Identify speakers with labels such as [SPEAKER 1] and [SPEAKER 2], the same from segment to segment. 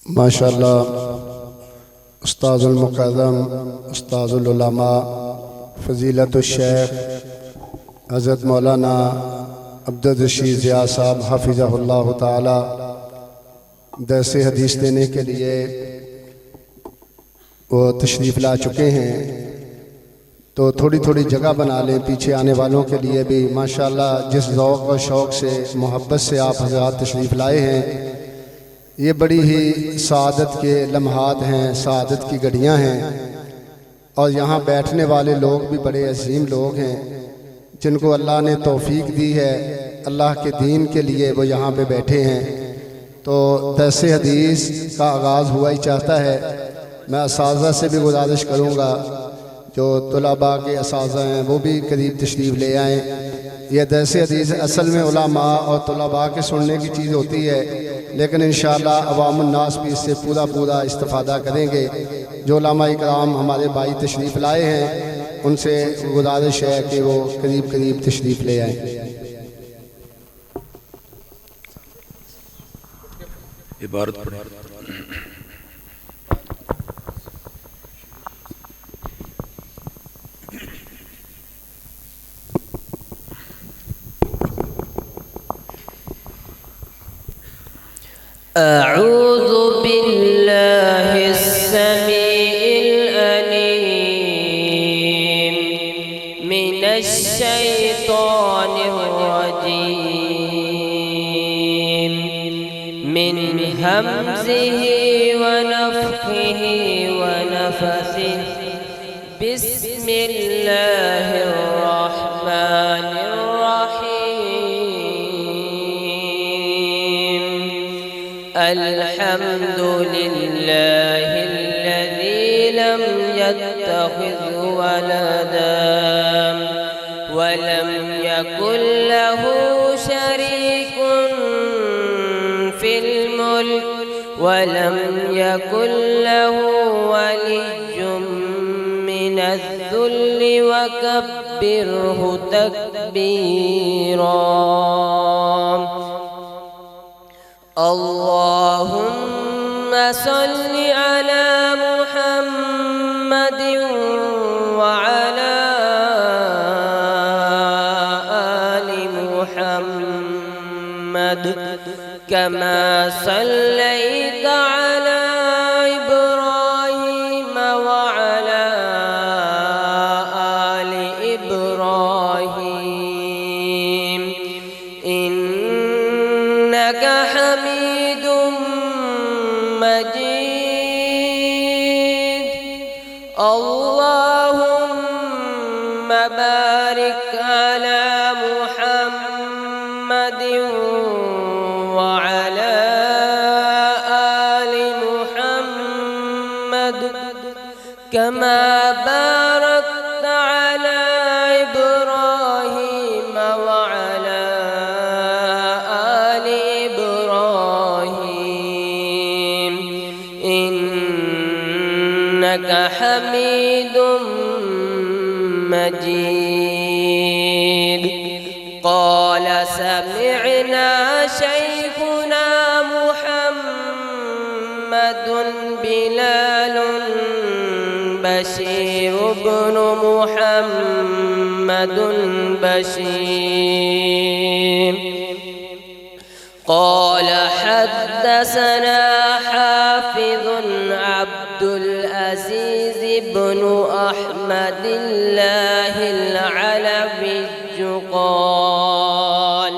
[SPEAKER 1] माशाअल्लाह उस्ताजुल मुक़द्दम उस्ताजुल उलमा फ़ज़ीलतुश शेख हज़रत मौलाना अब्दुल रशीद ज़िया साहब हफ़िज़हुल्लाह ताला दर्स हदीस देने के लिए वो तशरीफ़ ला चुके हैं। तो थोड़ी थोड़ी जगह बना लें पीछे आने वालों के लिए भी। माशाअल्लाह जिस ज़ौक़ और शौक़ से मोहब्बत से आप हज़रात तशरीफ़ लाए हैं, ये बड़ी ही सआदत के लम्हात हैं, सआदत की घड़ियाँ हैं। और यहाँ बैठने वाले लोग भी बड़े अजीम लोग हैं जिनको अल्लाह ने तौफ़ीक दी है, अल्लाह के दीन के लिए वो यहाँ पे बैठे हैं। तो दर्स हदीस का आगाज़ हुआ ही चाहता है। मैं असाज़ा से भी गुजारिश करूँगा जो तुलबा के असाज़ा हैं वो भी करीब तशरीफ़ ले आएँ। यह दर्स हदीस असल में उलमा और तुलबा के सुनने की चीज़ होती है, लेकिन इंशाअल्लाह अवामुन नास भी इससे पूरा इस्तिफ़ादा करेंगे। जो उलमा इकराम हमारे भाई तशरीफ़ लाए हैं उनसे गुजारिश है कि वो करीब तशरीफ़ ले आएँ।
[SPEAKER 2] इबारत पढ़ें।
[SPEAKER 3] अऊज़ु बिल्लाहिस समीइल अलीम मिनश शैतानिर रजीम मिन हमज़िही व नफ़्ख़िही व नफ़सिही बिस्मिल्लाहिर रहमानिर रहीम। अल्हम्दुलिल्लाहिल्लज़ी लम यत्तख़िज़ वलदन व लम यकुल लहू शरीकुन फिल मुल्क व लम यकुल लहू वलिय्युम मिनज़्ज़ुल्लि व कब्बिरहु तकबीरा। अल्लाहुम्मा सल्लि अला मुहम्मदिन व अला आलि मुहम्मद कमा सल्लैता अला इब्राहीम व अला आलि इब्राहीम इन्नका हमीदुम मजीद। अल्लाहुम्मा बारिक अला मुहम्मदिन व अला आलि मुहम्मद कमा बारकता अला इब्राहीम व अला आलि इब्राहीम इन्नका हमीदुम मजीद। क़ाल समिअना शैखुना मुहम्मदुन बिलालुन बशीर इब्नु मुहम्मदुन बशीर। क़ाल हद्दसना हाफ़िज़ुन अब्दुल अज़ीज़ इब्नु अहमदिल्लाहिल अलविय्यु क़ाल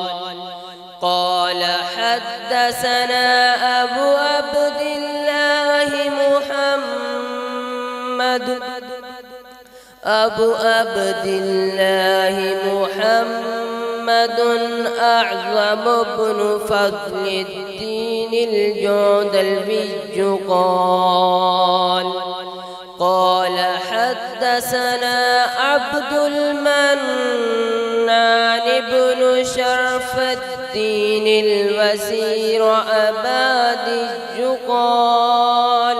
[SPEAKER 3] हद्दसना अबू अब्दिल्लाहि मुहम्मदुन अअज़म इब्नु फ़ज़्लिद्दीनिल जौदलविय्यु क़ाल हद्दसना अब्दुल मन्नान इब्नु शरफ़ुद्दीनिल वज़ीर अबादिय्यु क़ाल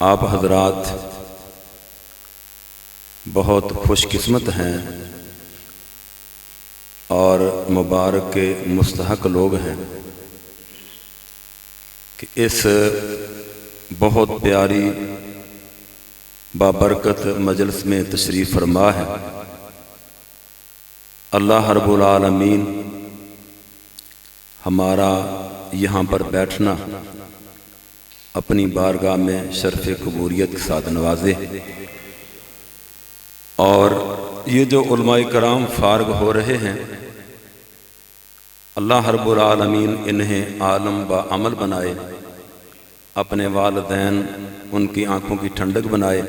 [SPEAKER 2] आप हजरात बहुत खुशकिस्मत हैं और मुबारक के मुस्तहक लोग हैं कि इस बहुत प्यारी बाबरकत मजलिस में तशरीफ़ फरमा है। अल्लाह रब्बुल आलमीन हमारा यहाँ पर बैठना अपनी बारगाह में शर्फ़ कबूलियत के साथ नवाजे, और ये जो उलमाए कराम फारग हो रहे हैं, अल्लाह रब्बुल आलमीन इन्हें आलम व अमल बनाए, अपने वालिदैन उनकी आँखों की ठंडक बनाए,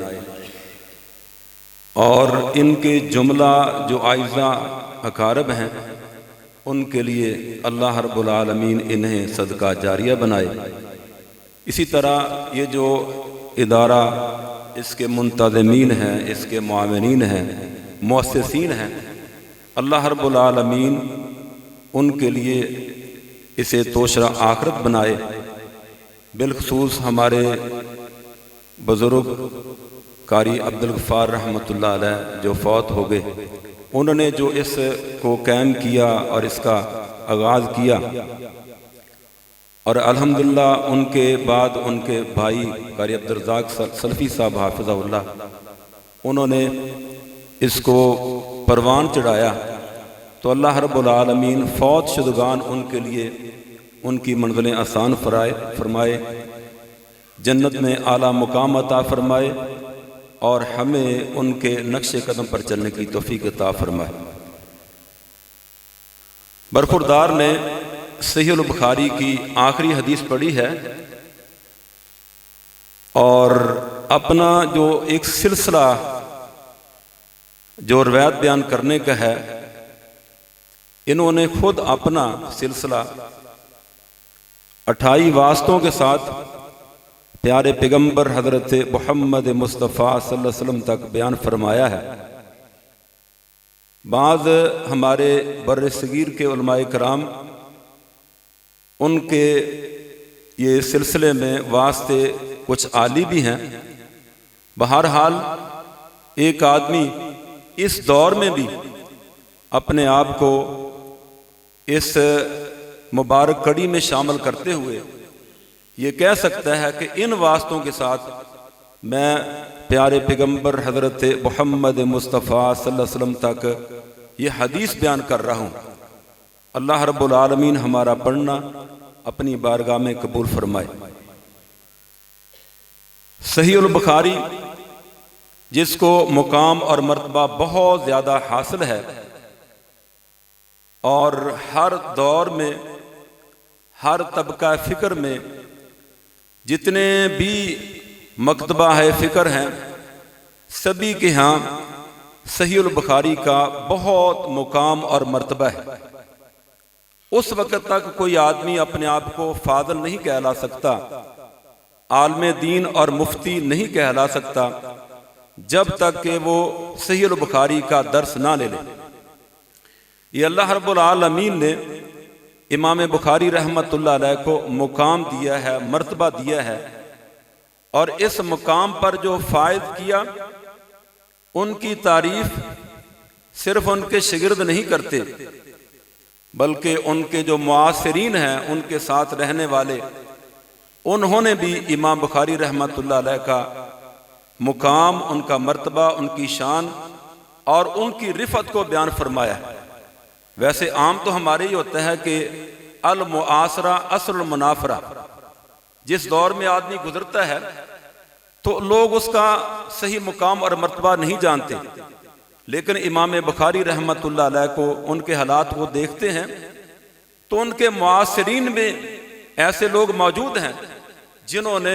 [SPEAKER 2] और इनके जुमला जो आइज़ा अकारब हैं उनके लिए अल्लाह रब्बुल आलमीन इन्हें सदका जारिया बनाए। इसी तरह ये जो इदारा इसके मुंतज़मीन हैं, इसके मुआविनीन हैं, मुअस्सिसीन हैं, अल्लाह रब्बुल आलमीन उनके लिए इसे तोशरा आखरत बनाए। बिलखसूस हमारे बुज़ुर्ग कारी अब्दुल गफ़ार रहमतुल्लाह अलैह जो फौत हो गए, उन्होंने जो इसको कायम किया और इसका आगाज़ किया, और अल्हम्दुलिल्लाह उनके बाद उनके भाई कारी अब्दुल रज़ाक सलफ़ी साहब हाफ़िज़हुल्लाह, उन्होंने इसको परवान चढ़ाया। तो अल्लाह रब्बुल आलमीन फ़ौत शुदगान उनके लिए उनकी मंज़िलें आसान फरमाए, जन्नत में आला मुकाम अता फरमाए, और हमें उनके नक्शे कदम पर चलने की तौफ़ीक़ अता फरमाए। बरखुरदार ने सहीहुल बुखारी की आखिरी हदीस पढ़ी है, और अपना जो एक सिलसिला जो रवायत बयान करने का है, इन्होंने खुद अपना सिलसिला 28 वास्तों के साथ प्यारे पैगंबर हज़रत मुहम्मद मुस्तफ़ा सल्लल्लाहु अलैहि वसल्लम तक बयान फरमाया है। बाज़ हमारे बर्र सगीर के उलमाए कराम उनके ये सिलसिले में वास्ते कुछ आली भी हैं। बहरहाल एक आदमी इस दौर में भी अपने आप को इस मुबारक कड़ी में शामिल करते हुए ये कह सकता है कि इन वास्तों के साथ मैं प्यारे पैगंबर हज़रत मुहम्मद मुस्तफ़ा सल्लल्लाहु अलैहि वसल्लम तक ये हदीस बयान कर रहा हूँ अल्लाह रब्बुल आलमीन हमारा पढ़ना अपनी बारगाह में कबूल फरमाए। सहीहुल बुखारी जिसको मुकाम और मर्तबा बहुत ज़्यादा हासिल है और हर दौर में हर तबका फ़िक्र में जितने भी मकतबा है फ़िक्र हैं सभी के यहाँ सहीहुल बुखारी का बहुत मुकाम और मर्तबा है। उस वक़्त तक कोई आदमी अपने आप को फादल नहीं कहला सकता, आलमे दीन और मुफ्ती नहीं कहला सकता जब तक कि वो सहीहुल बुखारी का दर्स ना ले ले। ये अल्लाह रब्बुल आलमीन ने इमाम बुखारी रहमतुल्लाह अलैह को मुकाम दिया है, मर्तबा दिया है और इस मुकाम पर जो फ़ायद किया उनकी तारीफ सिर्फ उनके शागिर्द नहीं करते बल्कि उनके जो मुआसिरीन हैं उनके साथ रहने वाले उन्होंने भी इमाम बुखारी रहमतुल्लाह अलैह का मुकाम, उनका मर्तबा, उनकी शान और उनकी रिफत को बयान फरमाया। वैसे आम तो हमारे ही होता है कि अल मुआसरा असरुल मुनाफरा, जिस दौर में आदमी गुजरता है तो लोग उसका सही मुकाम और मर्तबा नहीं जानते, लेकिन इमाम बुखारी रहमतुल्लाह अलैह को उनके हालात वो देखते हैं तो उनके मुआसिरीन में ऐसे लोग मौजूद हैं जिन्होंने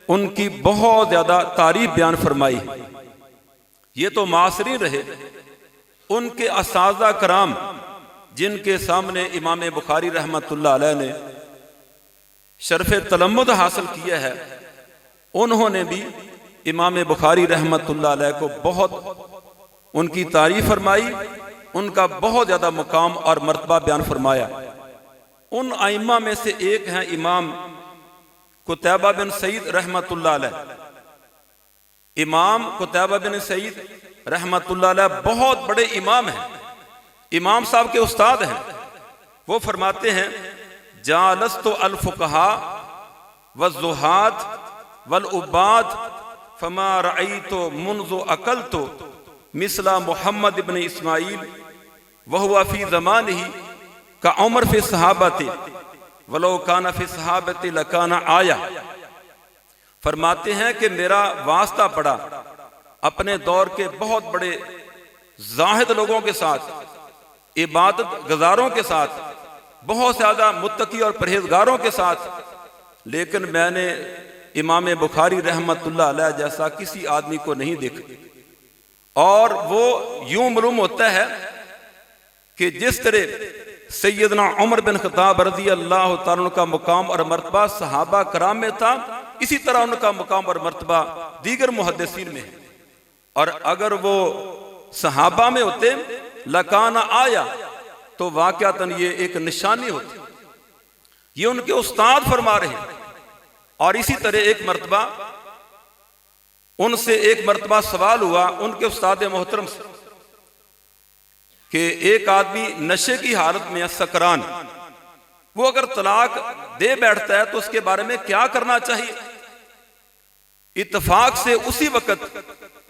[SPEAKER 2] उनकी बहुत ज़्यादा तारीफ बयान फरमाई। ये तो मुआसिरीन रहे, उनके असाज़ा कराम जिनके सामने इमाम बुखारी रहमतुल्लाह अलैह ने शर्फ़े तलम्मुद हासिल किया है उन्होंने भी इमाम बुखारी रहमतुल्लाह अलैह को बहुत उनकी तारीफ फरमाई, उनका बहुत ज़्यादा मुकाम और मर्तबा बयान फरमाया। उन आइम्मा में से एक हैं इमाम कुतैबा बिन सईद रहमतुल्लाह अलैह। इमाम कुतैबा बिन सईद रहमतुल्लाह अलैह बहुत बड़े इमाम हैं, इमाम साहब के उस्ताद हैं। वो फरमाते हैं जालस्तु अल फुक़हा व ज़ुहाद वल उबाद फमा रअयतु मुन्ज़ु अकलतु मिसला मोहम्मद इब्न इस्माइल वहुवा फी ज़मानिही का उमर फी सहाबती वलो काना फी सहाबती लकाना आया। फरमाते हैं कि मेरा वास्ता पड़ा अपने दौर के बहुत बड़े जाहिद लोगों के साथ, इबादत गुजारों के साथ, बहुत ज़्यादा मुत्तकी और परहेजगारों के साथ, लेकिन मैंने इमाम बुखारी रहमतुल्लाह अलैह जैसा किसी आदमी को नहीं देखा। और वो यूं मालूम होता है कि जिस तरह सैयदना उमर बिन खत्ताब रज़ी अल्लाह तआला अन्हु का मुकाम और मर्तबा सहाबा कराम में था, इसी तरह उनका मुकाम और मर्तबा दीगर मुहद्दिसीन में है। और अगर वो सहाबा में होते लकाना आया तो वाक़अतन ये एक निशानी होती। ये उनके उस्ताद फरमा रहे हैं। और इसी तरह एक मर्तबा उनसे सवाल हुआ उनके उस्ताद मोहतरम से कि एक आदमी नशे की हालत में सकरान, वो अगर तलाक दे बैठता है तो उसके बारे में क्या करना चाहिए। इत्तफाक से उसी वक्त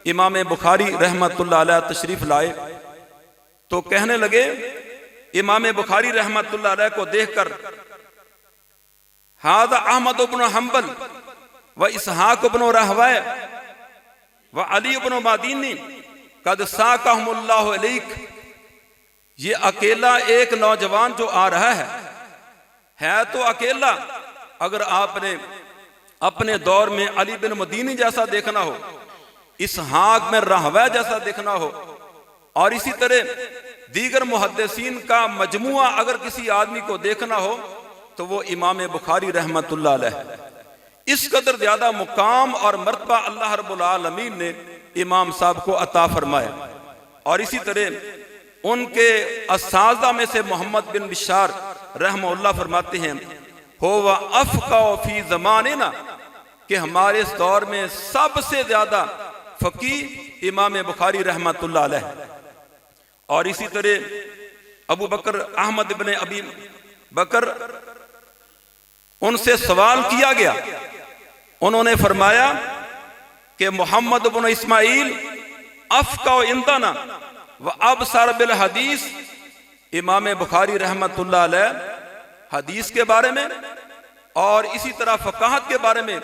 [SPEAKER 2] इमाम बुखारी रहमतुल्लाह अलैह तशरीफ लाए तो कहने लगे, इमाम बुखारी रहमतुल्लाह अलैह को देखकर हादा अहमद इब्न हंबल व इसहाक इब्न रहवै व अली इब्न मदीनी कद साकहुमुल्लाहु अलैक, ये अकेला एक नौजवान जो आ रहा है तो अकेला। अगर आपने अपने दौर में अली बिन मदीनी जैसा देखना हो, इसहाक में रहवै जैसा देखना हो, और इसी तरह दीगर मुहद्दिसीन का मजमुआ अगर किसी आदमी को देखना हो तो वो इमाम बुखारी रहमतुल्लाह अलैह। इस कदर ज्यादा मुकाम और मर्तबा अल्लाह रब्बुल आलमीन ने इमाम साहब को अता फरमाया। और इसी तरह उनके असाज़ा में से मोहम्मद बिन बिशार रहमहुल्लाह फरमाते हैं, हो व अफ़क़ा फी ज़मानिना, कि हमारे इस दौर में सबसे ज्यादा फ़क़ीह इमाम बुखारी रहमतुल्लाह अलैह। और इसी तरह अबू बकर अहमद इब्न अबी बकर, उनसे सवाल किया गया, उन्होंने फरमाया कि मोहम्मद इब्न इस्माइल अफ़क़ा इंदना व अबसर बिल हदीस, इमाम बुखारी रहमतुल्लाह अलैह हदीस के बारे में और इसी तरह फ़क़ाहत के बारे में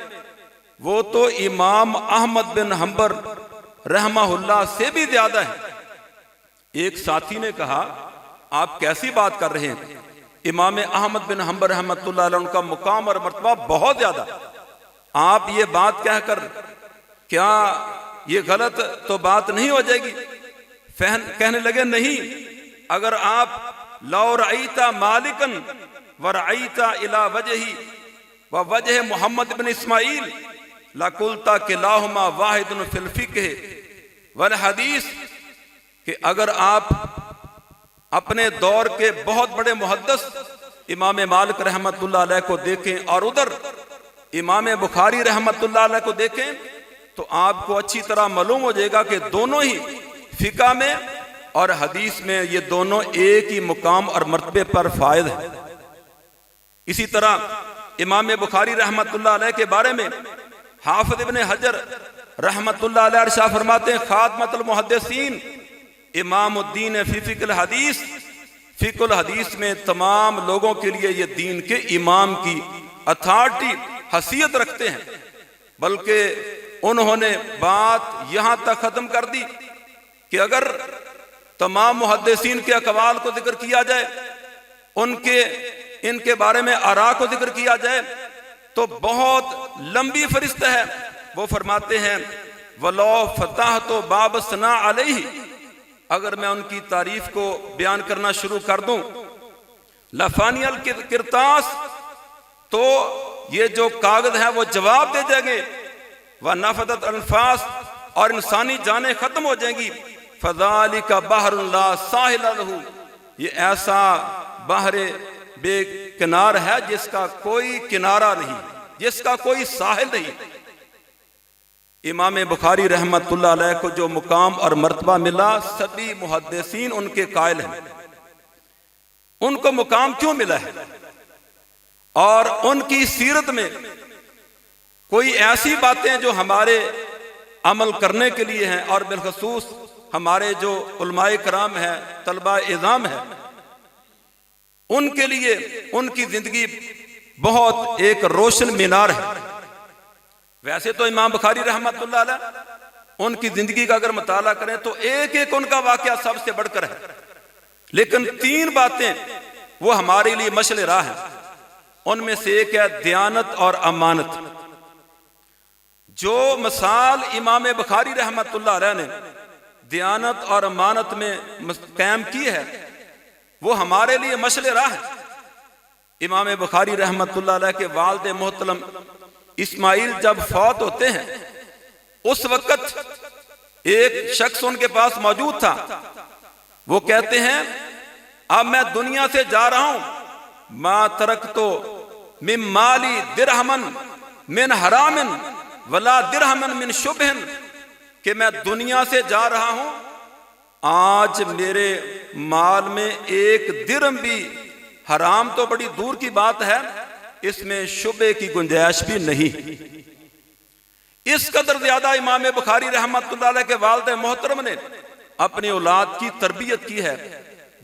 [SPEAKER 2] वो तो इमाम अहमद बिन हम्बर रहमहुल्लाह से भी ज्यादा है। एक साथी ने कहा, आप कैसी बात कर रहे हैं, इमाम अहमद बिन हम्बर रहमतुल्लाह अलैह उनका मुकाम और मर्तबा बहुत ज्यादा, आप ये बात कहकर क्या ये गलत तो बात नहीं हो जाएगी? कहने लगे, नहीं, अगर आप लौ रअयता मालिकन व रअयता इला वजही व वजह मोहम्मद बिन इस्माइल लकुलता किलाहुमा वाहिदुन फिल फिक्ह वल हदीस, कि अगर आप अपने दौर के बहुत बड़े मुहद्दिस इमाम मालिक रहमतुल्लाह अलैह को देखें और उधर इमाम बुखारी रहमतुल्लाह अलैह को देखें तो आपको अच्छी तरह मालूम हो जाएगा कि दोनों ही फिका में और हदीस में ये दोनों एक ही मुकाम और मर्तबे पर फायद है। इसी तरह इमाम बुखारी रहमतुल्लाह अलैह के बारे में हाफिज इब्न हजर रहमतुल्लाह अलैह इरशाद फरमाते हैं, खातमतुल मुहद्दिसीन इमामुद्दीन फी फिक़्हिल हदीस, फिक़्हुल हदीस में तमाम लोगों के लिए ये दीन के इमाम की अथॉरिटी हैसियत रखते हैं। बल्कि उन्होंने बात यहां तक खत्म कर दी कि अगर तमाम मुहद्दिसीन के अक़वाल को जिक्र किया जाए, इनके बारे में आरा को जिक्र किया जाए तो बहुत लंबी फरिस्त है। वो फरमाते हैं, वलो फताह तो बाब सना अलैहि, अगर मैं उनकी तारीफ को बयान करना शुरू कर दूं, लफानियल किरतास, तो ये जो कागज है वो जवाब दे जाएंगे, व नफदत अल्फास, और इंसानी जानें खत्म हो जाएंगी। फज़ालिका बहरुन ला साहिल लहू, ये ऐसा बहरे बेकिनार है जिसका कोई किनारा नहीं, जिसका कोई साहिल नहीं। इमाम बुखारी रहमतुल्लाह अलैह को जो मुकाम और मर्तबा मिला, सभी मुहद्दिसीन उनके कायल हैं। उनको मुकाम क्यों मिला है? और उनकी सीरत में कोई ऐसी बातें जो हमारे अमल करने के लिए हैं, और बिलखसूस हमारे जो उलमाए कराम हैं, तलबा इज़ाम है, उनके लिए उनकी जिंदगी बहुत एक रोशन मीनार है। वैसे तो इमाम बुखारी रहमतुल्लाह अलैह उनकी जिंदगी का अगर मुताला करें तो एक एक उनका वाकया सबसे बढ़कर है, लेकिन 3 बातें वो हमारे लिए मशले राह है। उनमें से एक है दयानत और अमानत। जो मिसाल इमाम बुखारी रहमतुल्लाह अलैह ने दयानत और अमानत में कायम की है, वो हमारे लिए मशले राह है। इमाम बुखारी रहमतुल्लाह अलैह के वालिद मोहतरम इस्माइल जब फौत होते हैं, उस वक्त एक शख्स उनके पास मौजूद था। वो कहते हैं, अब मैं दुनिया से जा रहा हूं, मा तरक तो मिन माली दिरहमन मिन हरामिन वला दिरहमन मिन शुबहन, कि मैं दुनिया से जा रहा हूं, आज मेरे माल में एक दिरहम भी, हराम तो बड़ी दूर की बात है, इसमें शुबे की गुंजाइश भी नहीं। इस कदर ज्यादा इमाम बुखारी रहमतुल्लाह अलैह के वालिद मोहतरम ने अपनी औलाद की तरबियत की है।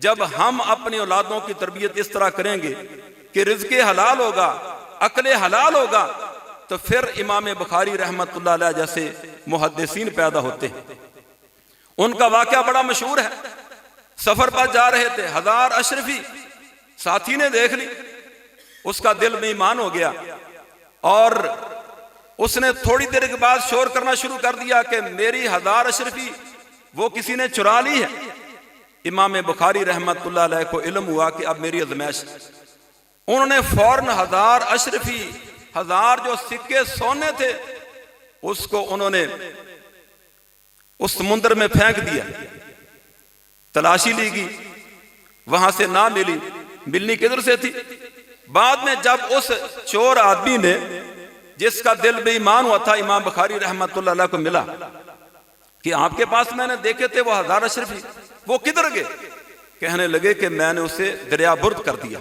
[SPEAKER 2] जब हम अपनी औलादों की तरबियत इस तरह करेंगे कि रिज़्क़े हलाल होगा, अक्ले हलाल होगा, तो फिर इमाम बुखारी रहमतुल्लाह अलैह जैसे मुहद्दिसीन पैदा होते हैं। उनका वाक़या बड़ा मशहूर है। सफर पर जा रहे थे, हजार अशरफी साथी ने देख ली, उसका दिल में ईमान हो गया और उसने थोड़ी देर के बाद शोर करना शुरू कर दिया कि मेरी हजार अशरफी वो किसी ने चुरा ली है। इमाम बुखारी रहमतुल्लाह अलैह को इल्म हुआ कि अब मेरी आज़माइश। उन्होंने फौरन हजार अशरफी, हजार जो सिक्के सोने थे, उसको उन्होंने उस समुद्र में फेंक दिया। तलाशी ली गई, वहां से ना मिली, मिलनी किधर से थी? बाद में जब उस चोर आदमी ने, जिसका दिल बेईमान हुआ था, इमाम बुखारी रहमतुल्लाह अलैह को मिला कि आपके पास मैंने देखे थे वो हजार अशरफी, वो किधर गए? कहने लगे कि मैंने उसे दरिया बुर्द कर दिया,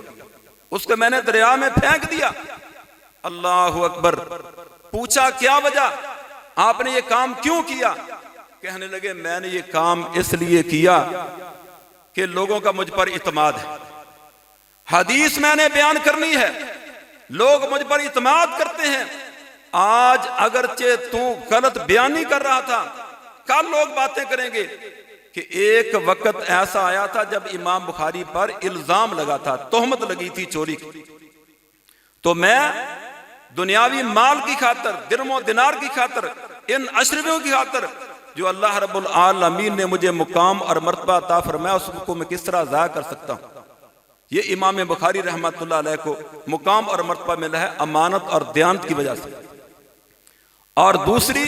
[SPEAKER 2] उसको मैंने दरिया में फेंक दिया। अल्लाहु अकबर। पूछा क्या वजह, आपने ये काम क्यों किया? कहने लगे मैंने ये काम इसलिए किया कि लोगों का मुझ पर इत्माद है, हदीस मैंने बयान करनी है, लोग मुझ पर इत्माद करते हैं। आज अगरचे तू गलत बयानी कर रहा था, कल लोग बातें करेंगे कि एक वक्त ऐसा आया था जब इमाम बुखारी पर इल्जाम लगा था, तोहमत लगी थी चोरी की, तो मैं दुनियावी माल की खातर, दिरमो दिनार की खातर, इन अशरफियों की खातर जो अल्लाह रब्बुल आलमीन ने मुझे मुकाम और मर्तबा अता फरमाया, उसको मैं किस तरह ज़ाया कर सकता हूँ। ये इमाम बुखारी रहमतुल्लाह अलैह को मुकाम और मर्तबा मिला है अमानत और दयानत की वजह से। और दूसरी,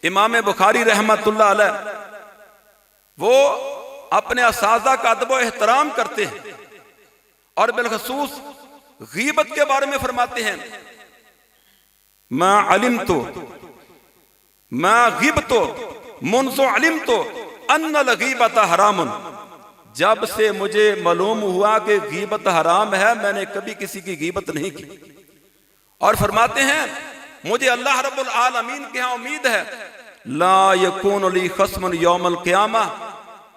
[SPEAKER 2] इमाम बुखारी रहमतुल्लाह अलैह वो अपने असाज़ा का अदब व एहतराम करते हैं और बिलखसूस गीबत के बारे में फरमाते हैं, मैं अलिम तो मैं गिबतो मुनसो अलिम तो अन्नल गीबत हरामुन, जब से मुझे मालूम हुआ कि गीबत हराम है, मैंने कभी किसी की गीबत नहीं की। और फरमाते हैं, मुझे अल्लाह रब्बुल आलमीन के यहाँ उम्मीद है, ला यकून ली खस्मुन यौमल क़ियामा,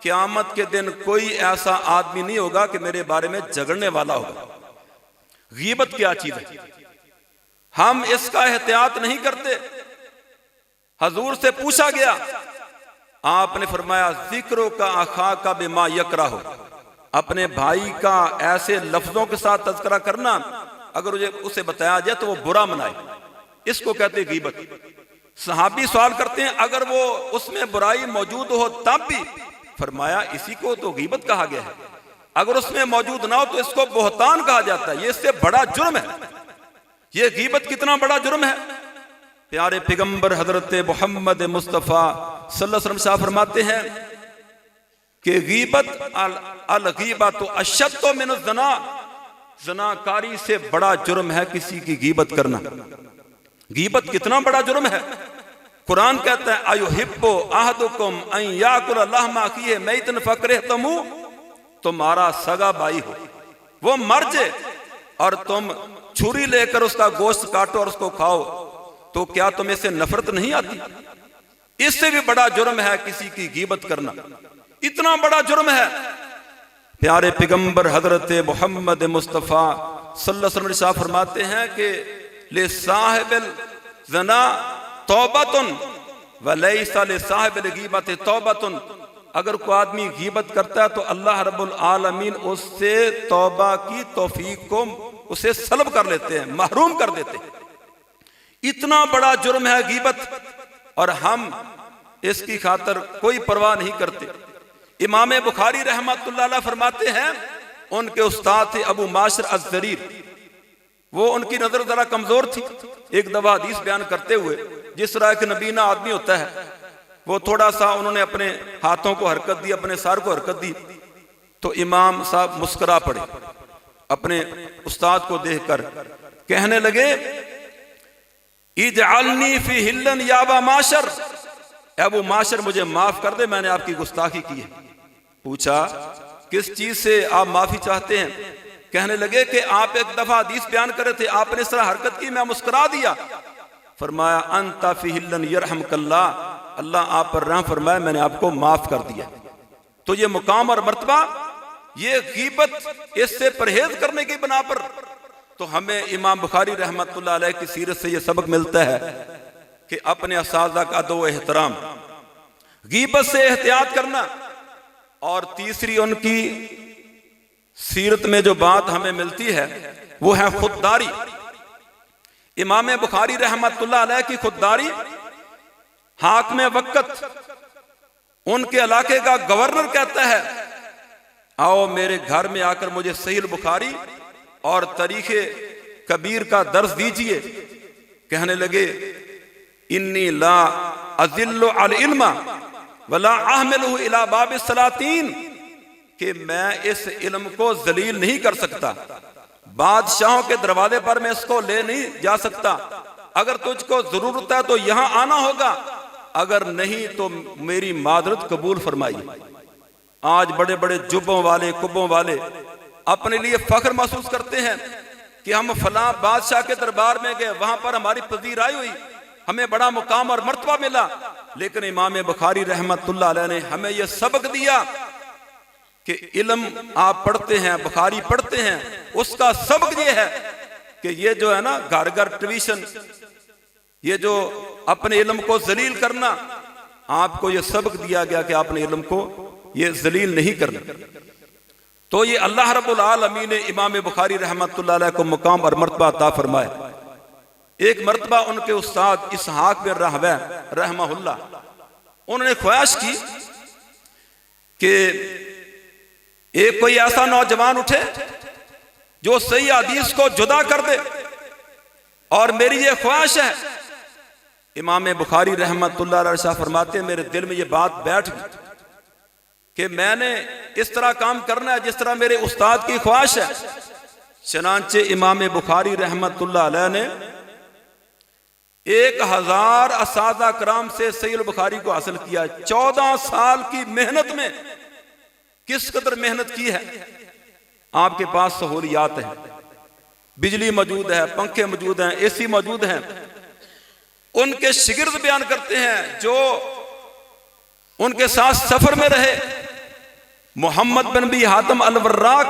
[SPEAKER 2] क़यामत के दिन कोई ऐसा आदमी नहीं होगा कि मेरे बारे में झगड़ने वाला होगा। गीबत क्या चीज है, हम इसका एहतियात नहीं करते। हजूर से पूछा गया, आपने फरमाया जिक्रो का आखा का बिमा यकरा हो, अपने भाई का ऐसे लफ्जों के साथ तज़किरा करना अगर उसे बताया जाए तो वो बुरा मनाए, इसको कहते हैं गीबत। सहाबी सवाल करते हैं, अगर वो उसमें बुराई मौजूद हो तब भी, फरमाया इसी को तो गीबत कहा गया है, अगर उसमें मौजूद ना हो तो इसको बोहतान कहा जाता है, ये इससे बड़ा जुर्म है। ये गीबत कितना बड़ा जुर्म है। प्यारे पैगंबर हजरत मोहम्मद मुस्तफ़ा सल्लल्लाहु अलैहि वसल्लम साहब फरमाते हैं कि गीबत अल गीबत तो अशद्दु मिन ज़ना, ज़नाकारी से बड़ा जुर्म है किसी की गीबत करना। गीबत कितना बड़ा जुर्म है। कुरान कहता है, अयुहिब्बु अहदुकुम अन याकुल लहमा अखीहि मैतन फकरिहतमू, तुम्हारा सगा भाई हो, वो मर जाए और तुम छुरी लेकर उसका गोश्त काटो और उसको खाओ, तो क्या तुम्हें इससे नफरत नहीं आती? इससे भी बड़ा जुर्म है किसी की गीबत करना, इतना बड़ा जुर्म है। प्यारे पैगंबर हजरत मोहम्मद मुस्तफ़ा सल्लल्लाहु अलैहि वसल्लम फरमाते हैं कि ले साहिबिल ज़ना तौबतुन व लैसा ले साहिबिल गीबत तौबतुन, अगर कोई आदमी गीबत करता है तो अल्लाह रब्बुल आलमीन उससे तौबा की तौफीक को उसे सल्ब कर लेते हैं, महरूम कर देते हैं। इतना बड़ा जुर्म है गीबत और हम इसकी खातर कोई परवाह नहीं करते। इमाम बुखारी रहमतुल्लाह अलैह फरमाते हैं, उनके उस्ताद थे अबू माशर अज़्ज़रीर, वो उनकी नजर जरा कमजोर थी। एक दफा हदीस बयान करते हुए, जिस तरह एक नबीना आदमी होता है, वो थोड़ा सा उन्होंने अपने हाथों को हरकत दी, अपने सर को हरकत दी, तो इमाम साहब मुस्कुरा पड़े अपने उस्ताद को देखकर, कहने लगे इजअलनी फी हिल्लन या अबा माशर, अबू माशर मुझे माफ कर दे, मैंने आपकी गुस्ताखी की है। पूछा किस चीज से आप माफी चाहते हैं? कहने लगे कि आप एक दफा हदीस बयान कर रहे थे, आपने इस तरह हरकत की, मैं मुस्कुरा दिया। फरमाया अंता फी हिल्लन यरहमकल्लाह, अल्लाह आप पर रहम फरमाए, मैंने आपको माफ कर दिया। तो ये मुकाम और मर्तबा, ये गीबत, इससे परहेज करने की बना पर तो हमें इमाम बुखारी रहमतुल्लाह अलैह की सीरत से ये सबक मिलता है कि अपने असाज़ा का अदब व एहतराम, गीबत से एहतियात करना। और तीसरी उनकी सीरत में जो बात हमें मिलती है वो है खुददारी। इमाम बुखारी रहमतुल्लाह अलैह की खुददारी, हाकिम वक्त उनके इलाके का गवर्नर कहता है, आओ मेरे घर में आकर मुझे सहीह बुखारी और तारीखे कबीर का दर्स दीजिए। कहने लगे इन्नी ला अज़िल्लु अल इल्मा वला अहमिलहु इला बाब सलातीन, कि मैं इस इल्म को जलील नहीं कर सकता, बादशाहों के दरवाजे पर मैं इसको ले नहीं जा सकता। अगर तुझको जरूरत है तो यहां आना होगा, अगर नहीं तो मेरी मादरत कबूल फरमाइए। आज बड़े बड़े जुब्बों वाले, कुब्बों वाले अपने लिए फख्र महसूस करते हैं कि हम फलां बादशाह के दरबार में गए, वहां पर हमारी पजीराई हुई, हमें बड़ा मुकाम और मर्तबा मिला। लेकिन इमाम बुखारी रहमतुल्लाह अलैह ने हमें यह सबक दिया कि इल्म आप पढ़ते हैं, बुखारी पढ़ते हैं, उसका सबक ये है कि ये जो है ना घर घर ट्यूशन, ये जो अपने इल्म को जलील करना, आपको ये सबक दिया गया कि आपने इल्म को ये जलील नहीं करना। तो ये अल्लाह रब्बुल आलमीन ने इमाम बुखारी रहमतुल्लाह अलैह को मुकाम और मर्तबा अता फरमाया। एक मर्तबा उनके उस्ताद इसहाक बिन राहवे रहमहुल्लाह, उन्होंने ख्वाहिश की कि एक कोई ऐसा नौजवान उठे जो सही हदीस को जुदा कर दे, और मेरी ये ख्वाहिश है। इमाम बुखारी रहमतुल्लाह अलैह फरमाते हैं, मेरे दिल में ये बात बैठ गई कि मैंने इस तरह काम करना है जिस तरह मेरे उस्ताद की ख्वाहिश है। चनांचे इमाम बुखारी रहमतुल्लाह अलैह ने 1000 असादा कराम से सहीह बुखारी को हासिल किया। 14 साल की मेहनत में किस कदर मेहनत की है। आपके पास सहूलियात है, बिजली मौजूद है, पंखे मौजूद हैं, एसी मौजूद हैं। उनके शिगिर्द बयान करते हैं जो उनके साथ सफर में रहे, मोहम्मद बिन बी हातम अल वर्राक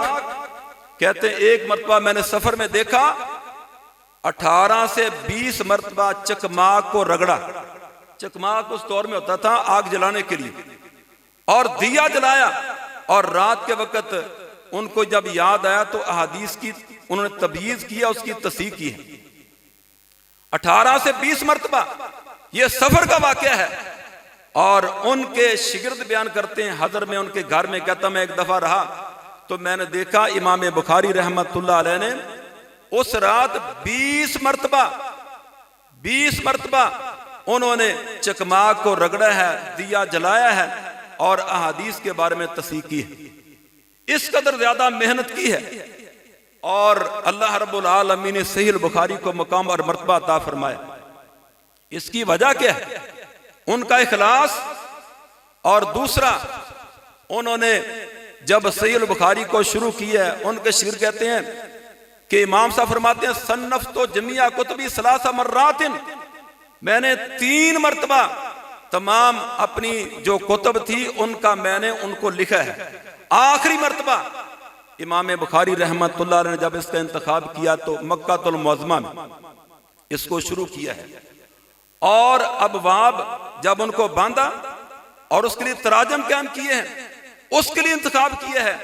[SPEAKER 2] कहते हैं, एक मरतबा मैंने सफर में देखा 18 से 20 मरतबा चकमाक को रगड़ा। चकमाक उस दौर में होता था आग जलाने के लिए, और दिया जलाया। और रात के वक्त उनको जब याद आया तो अहादीस की उन्होंने तबयीज किया, उसकी तस्दीक की है। 18 से 20 मरतबा यह सफर का वाकया है। और उनके शिगिर्द बयान करते हैं, हजर में उनके घर में, कहता मैं एक दफा रहा तो मैंने देखा इमाम बुखारी रहमतुल्लाह अलैह ने उस रात 20 मरतबा उन्होंने चकमाक को रगड़ा है, दिया जलाया है और अहादीस के बारे में तस्दीक की है। इस कदर ज्यादा मेहनत की है। और अल्लाह रब्बुल आलमीन ने सहीह बुखारी को मकाम और मर्तबा अता फरमाया। इसकी वजह क्या है? उनका इखलास। और दूसरा, उन्होंने जब सहीह बुखारी को शुरू किया है, उनके शिर कहते हैं कि इमाम साहब फरमाते हैं, सन्नफ तो जमिया कुतुबी सलासा मर्रातिन, मैंने 3 मरतबा तमाम अपनी जो कुतुब थी उनका मैंने उनको लिखा है। आखिरी मरतबा इमाम बुखारी रहमतुल्लाह ने जब इसका इंतखाब किया तो मक्कातुल मुअज़्ज़मा में इसको शुरू किया है। और अबवाब जब उनको बांधा और उसके लिए तराजम कायम किए हैं, उसके लिए इंतखाब किया है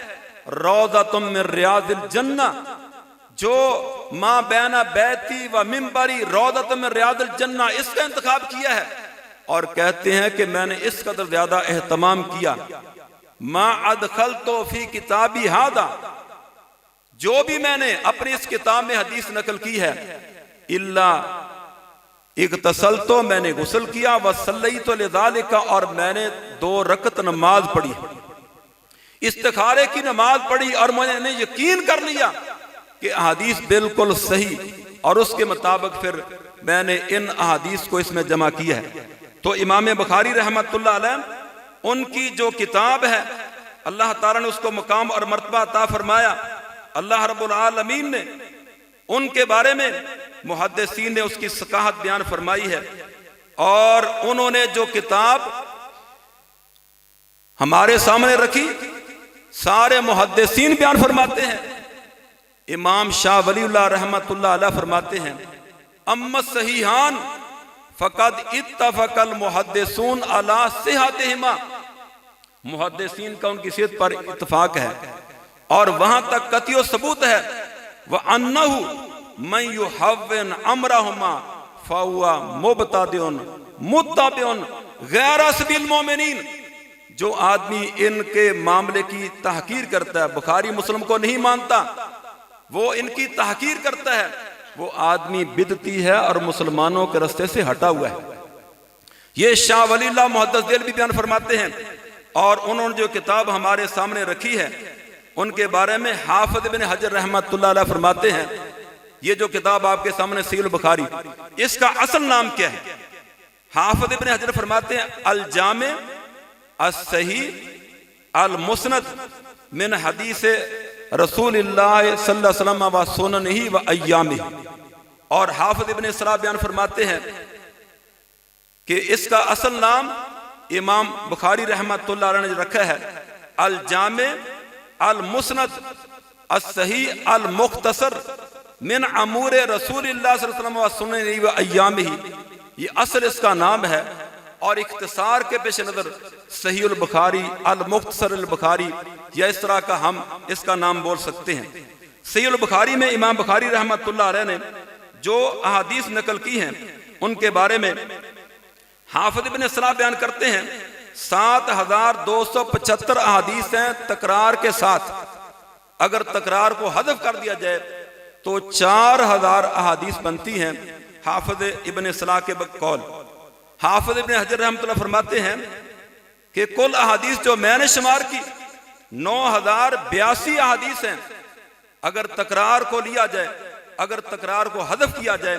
[SPEAKER 2] रौज़तुम मिन रियाज़िल जन्ना, जो मां बैना बैती व मिंबरी रौज़तुम मिन रियाज़िल जन्ना, इसका इंतखाब किया है। और कहते हैं कि मैंने इस कदर ज्यादा एहतमाम किया, मा अदखल तो फी किताबी हादा, जो भी मैंने अपनी इस किताब में हदीस नकल की है, इल्ला इग़तसल तो मैंने गुस्ल किया, व सल्लैतु लिज़ालिका, और मैंने 2 रकत नमाज पढ़ी, इस्तिखारे की नमाज पढ़ी, और मैंने यकीन कर लिया कि अहादीस बिल्कुल सही, और उसके मुताबिक फिर मैंने इन अहादीस को इसमें जमा किया है। तो इमाम बुखारी रहमतुल्लाह अलैह उनकी जो किताब है, अल्लाह ताला ने उसको मकाम और मर्तबा अता फरमाया। अल्लाह रब्बुल आलमीन ने उनके बारे में मुहद्दिसीन ने उसकी सकाहत बयान फरमाई है। और उन्होंने जो किताब हमारे सामने रखी, सारे मुहद्दिसीन बयान फरमाते हैं। इमाम शाह वलीउल्लाह रहमतुल्लाह अलैह फरमाते हैं, अम्मा सहीहान फकद इत्तफकल मुहद्दिसून अला सिहतिहिमा, मुहद्दिसीन का उनकी सेहत पर इत्तफाक है और वहां तक कतियो सबूत है। व अन्नहु मन युहव्विन अमरहुमा फहुवा मुबतदिउन मुत्तबिउन गैर सबील मोमिनीन, जो आदमी इनके मामले की तहकीर करता है, बुखारी मुस्लिम को नहीं मानता, वो इनकी तहकीर करता है, वो आदमी बिदती है और मुसलमानों के रास्ते से हटा हुआ है। ये शाह वलीउल्लाह मुहद्दिस देलवी बयान फरमाते हैं। और उन्होंने जो किताब हमारे सामने रखी है, उनके बारे में हाफिज इब्न हजर रहमतुल्लाह अलैह फरमाते हैं, ये जो किताब आपके सामने सहीह बुखारी, इसका असल नाम क्या है? हाफिज इब्न हजर फरमाते हैं, अल जामे अस-सहीह अल मुस्नद मिन हदीस रसूलुल्लाह सल्लल्लाहु अलैहि वसल्लम व सुननिही व अय्यामिही। और हाफिज इब्न सलाह बयान फरमाते हैं कि इसका असल नाम इमाम बुखारी रहमतुल्लाह अलैह ने रखा है, अल जामे अल मुस्नद अस्सही अल मुख्तसर मिन अमूर रसूलिल्लाह सल्लल्लाहु अलैहि वसल्लम व अय्यामिही, ये असल इसका नाम है। और इख्तिसार के पेश नज़र सही अल बुखारी, अल मुख्तसर अल बुखारी, या इस तरह का हम इसका नाम बोल सकते हैं। सही अल बुखारी में इमाम बुखारी रहमतुल्लाह अलैह ने जो अहादीस नकल की हैं उनके बारे में हाफिज इब्न सलाह बयान करते हैं 7275 अहादीस हैं तकरार के साथ। अगर तकरार को हज़फ कर दिया जाए तो 4000 अहादीस बनती हैं हाफिज इब्न सलाह के कौल। हाफिज इब्न हजर रहमतुल्लाह फरमाते हैं कि कुल अहादीस जो मैंने शुमार की 9082 अहादीस हैं। अगर तकरार को लिया जाए, अगर तकरार को हज़फ किया जाए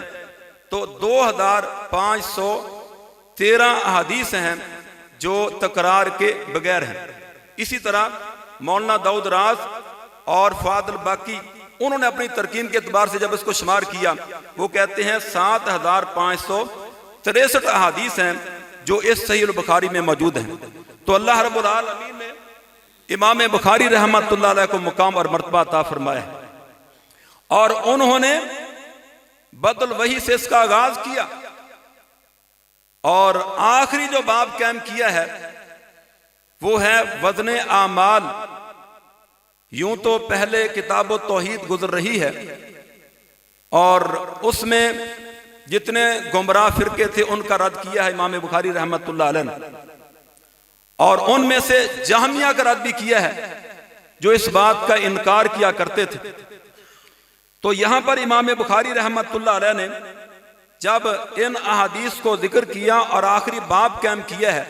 [SPEAKER 2] तो 2513 अहादीस हैं जो तकरार के बगैर हैं। इसी तरह मौलाना दाऊद राज और फादल बाकी उन्होंने अपनी तरकीम के एतबार से जब इसको शुमार किया वो कहते हैं 7563 अहादीस हैं जो इस सही अल बुखारी में मौजूद हैं। तो अल्लाह रब्बुल आलमीन ने इमाम बुखारी रहमतुल्लाह अलैह को मुकाम और मर्तबा अता फरमाया है और उन्होंने बदल वही से इसका आगाज किया और आखिरी जो बाब कायम किया है वो है वज़न आमाल। यूं तो पहले किताब तौहीद गुजर रही है और उसमें जितने गुमराह फिरके थे उनका रद्द किया है इमाम बुखारी रहमतुल्लाह अलैह ने, और उनमें से जहमिया का रद्द भी किया है जो इस बात का इनकार किया करते थे। तो यहां पर इमाम बुखारी रहमतुल्लाह अलैह ने जब इन अहादीस को जिक्र किया और आखिरी बाब कायम किया है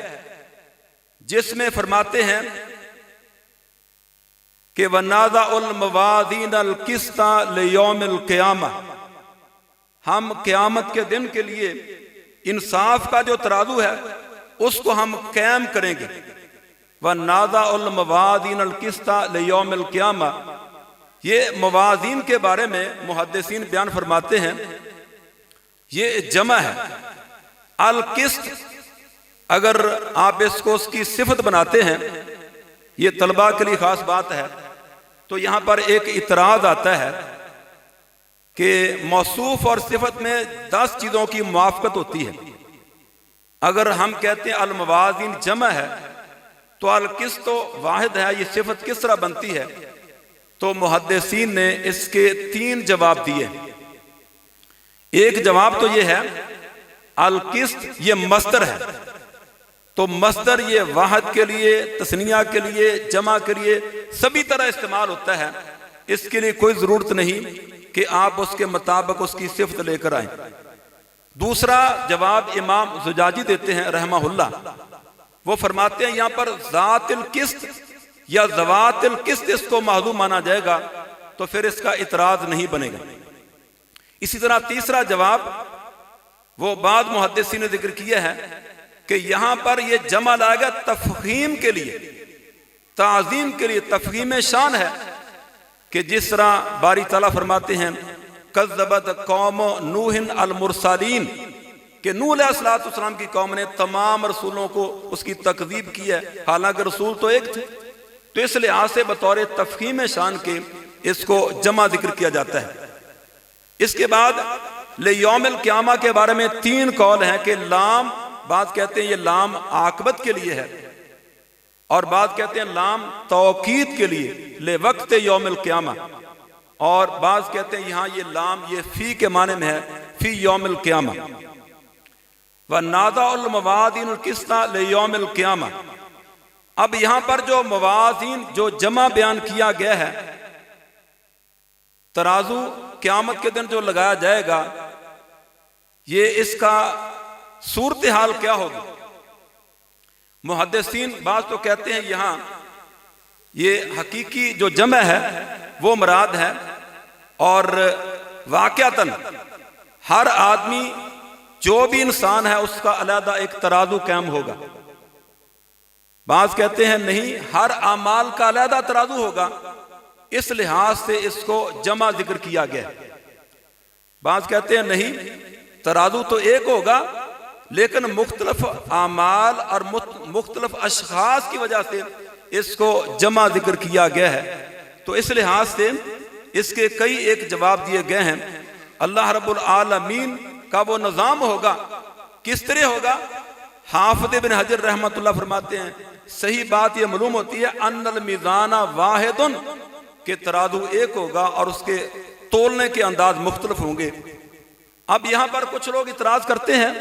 [SPEAKER 2] जिसमें फरमाते हैं कि वनाज़अल मवाज़ीनल क़िस्ता लियौमिल क़ियामा, हम क़यामत के दिन के लिए इंसाफ का जो तराजू है उसको हम कायम करेंगे। वनाज़अल मवाज़ीनल क़िस्ता लियौमिल क़ियामा, ये मवाज़ीन के बारे में मुहद्दिसीन बयान फरमाते हैं ये जमा है। अल किस्त अगर आप इसको उसकी सिफत बनाते हैं, ये तलबा के लिए खास बात है, तो यहां पर एक इतराज आता है कि मौसूफ और सिफत में 10 चीजों की मुआफ़क़त होती है। अगर हम कहते हैं अल मवाज़ीन जमा है तो अल किस्त तो वाहिद है, ये सिफत किस तरह बनती है? तो मुहद्दिसीन ने इसके 3 जवाब दिए। एक जवाब तो ये है अल किस्त ये मस्दर है, तो मस्दर ये वाहद के लिए, तस्निया के लिए, जमा के लिए सभी तरह इस्तेमाल होता है। इसके लिए कोई जरूरत नहीं कि आप उसके मुताबिक उसकी सिफत लेकर आए। दूसरा जवाब इमाम जुजाजी देते हैं रहमहुल्लाह, वो फरमाते हैं यहां पर ज़ातिल किस्त या ज़वातिल किस्त इसको महदूम माना जाएगा तो फिर इसका इतराज नहीं बनेगा। इसी तरह तीसरा जवाब वो बाद मुहद्दिसीन ने जिक्र किया है कि यहां पर ये जमा लाएगा तफहीम के लिए, ताज़ीम के लिए, तफहीम शान है कि जिस तरह बारी ताला फरमाते हैं कज़्ज़बत कौम नूहिन अल मुरसलीन, कि नूह अलैहिस्सलाम की कौम ने तमाम रसूलों को उसकी तकज़ीब की है, हालांकि रसूल तो एक थे। तो इस लिहाज से बतौर तफहीम शान के इसको जमा जिक्र किया जाता है। इसके बाद लियौमिल क़ियामा के बारे में 3 कौल हैं कि लाम, बात कहते हैं ये लाम आकबत के लिए है और बात कहते हैं लाम तौकीद के लिए ले वक्त यौमिल क़ियामा, और बात कहते हैं यहां ये लाम ये फी के माने में है फी यौमिल क़ियामा। व नाज़अल मवाज़ीनुल क़िस्ता ले यौमिल क़ियामा। अब यहां पर जो मवाज़ीन जो जमा बयान किया गया है, तराजू क़यामत के दिन जो लगाया जाएगा, ये इसका सूरत हाल क्या होगी? मुहद्दिसीन बात तो कहते हैं यहां ये हकीकी जो जमा है वो मुराद है और वाक़यातन हर आदमी जो भी इंसान है उसका अलहदा एक तराजू कायम होगा। बात कहते हैं नहीं, हर अमाल का अलहदा तराजू होगा, इस लिहाज से इसको जमा जिक्र किया गया। बात कहते हैं नहीं, तराजू तो एक होगा लेकिन मुख्तलिफ आमाल और मुख्तलिफ अशखास की वजह से इसको जमा जिक्र किया गया है। तो इस लिहाज से इसके कई एक जवाब दिए गए हैं। अल्लाह रब्बुल आलमीन का वो निज़ाम होगा, किस तरह होगा? हाफिज़ इब्न हजर रहमतुल्लाह फरमाते हैं, सही बात ये मालूम होती है अन्नल मीज़ाना वाहिदुन, के तराजू एक होगा और उसके तोलने के अंदाज मुख्तलिफ होंगे। अब यहां पर कुछ लोग इतराज करते हैं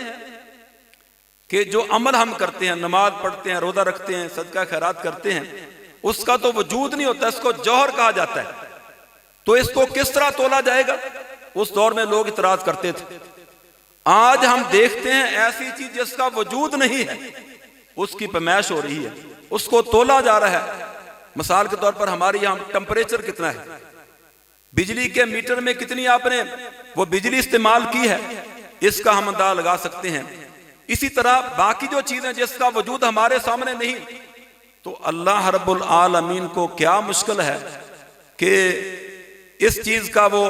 [SPEAKER 2] कि जो अमल हम करते हैं, नमाज पढ़ते हैं, रोजा रखते हैं, सदका खैरात करते हैं, उसका तो वजूद नहीं होता, इसको जौहर कहा जाता है, तो इसको किस तरह तोला जाएगा? उस दौर में लोग इतराज करते थे। आज हम देखते हैं ऐसी चीज जिसका वजूद नहीं है, उसकी पैमाइश हो रही है, उसको तोला जा रहा है। मिसाल के तौर पर हमारे यहाँ टेम्परेचर कितना है, बिजली के मीटर में कितनी आपने वो बिजली इस्तेमाल की है, इसका हम अंदाजा लगा सकते हैं। इसी तरह बाकी जो चीजें जिसका वजूद हमारे सामने नहीं, तो अल्लाह रब्बुल आलमीन को क्या मुश्किल है कि इस चीज का वो